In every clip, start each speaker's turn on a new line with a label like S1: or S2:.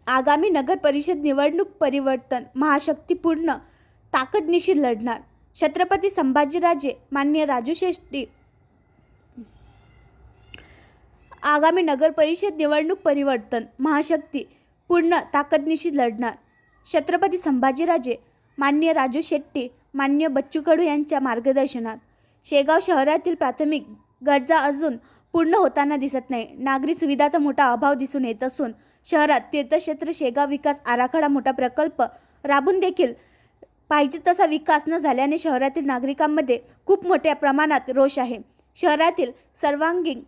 S1: आगामी नगर परिषद निवडणूक परिवर्तन महाशक्ती पूर्ण ताकदनिशी लढणार. छत्रपती संभाजीराजे माननीय राजू शेट्टी. आगामी नगर परिषद निवडणूक परिवर्तन महाशक्ती पूर्ण ताकदनिशी लढणार. छत्रपती संभाजीराजे माननीय राजू शेट्टी, माननीय बच्चू कडू यांच्या मार्गदर्शनात शेगाव शहरातील प्राथमिक गरजा अजून पूर्ण होताना दिसत नाही. नागरी सुविधांचा मोठा अभाव दिसून येत असून शहरात तीर्थक्षेत्र शेगाव विकास आराखडा मोठा प्रकल्प राबून देखील पाहिजे तसा विकास न झाल्याने शहरातील नागरिकांमध्ये खूप मोठ्या प्रमाणात रोष आहे. शहरातील सर्वांगीण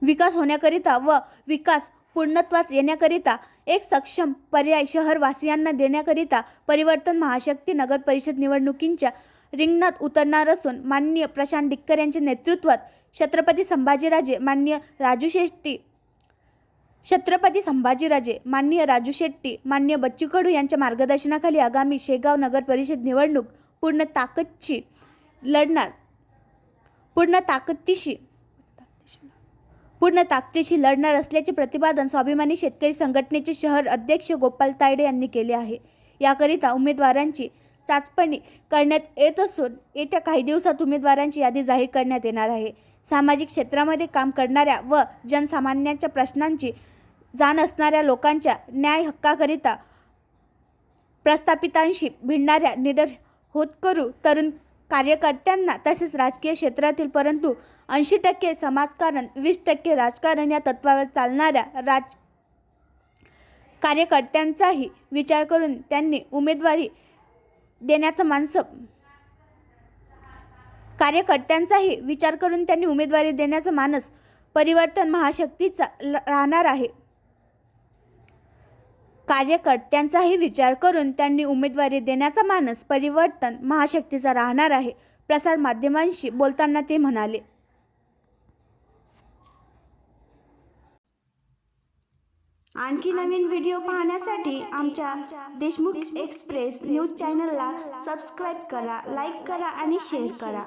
S1: विकास होण्याकरिता व विकास पूर्णत्वास येण्याकरिता एक सक्षम पर्याय शहरवासियांना देण्याकरिता परिवर्तन महाशक्ती नगर परिषद निवडणुकींच्या रिंगणात उतरणार असून माननीय प्रशांत डिक्कर यांच्या नेतृत्वात छत्रपती संभाजीराजे माननीय राजू शेट्टी माननीय राजू शेट्टी, माननीय बच्चू कडू यांच्या मार्गदर्शनाखाली आगामी शेगाव नगर परिषद निवडणूक पूर्ण ताकदीशी लढणार असल्याचे प्रतिपादन स्वाभिमानी शेतकरी संघटनेचे शहर अध्यक्ष गोपाल तायडे यांनी केले आहे. याकरिता उमेदवारांची चाचपणी करण्यात येत असून येत्या काही दिवसात उमेदवारांची यादी जाहीर करण्यात येणार आहे. सामाजिक क्षेत्रामध्ये काम करणाऱ्या व जनसामान्यांच्या प्रश्नांची जाण असणाऱ्या लोकांच्या न्याय हक्काकरिता प्रस्थापितांशी भिडणाऱ्या निडर होतकरू तरुण कार्यकर्त्यांना तसेच राजकीय क्षेत्रातील परंतु 80% समाजकारण 20% राजकारण या तत्वावर चालणाऱ्या कार्यकर्त्यांचाही विचार करून त्यांनी उमेदवारी देण्याचा मानस परिवर्तन महाशक्तीचा राहणार आहे. प्रसार माध्यमांशी बोलताना ते म्हणाले.
S2: आणखी नवीन व्हिडिओ पाहण्यासाठी आमच्या देशमुख एक्सप्रेस न्यूज चॅनलला सबस्क्राईब करा, लाईक करा आणि शेअर करा.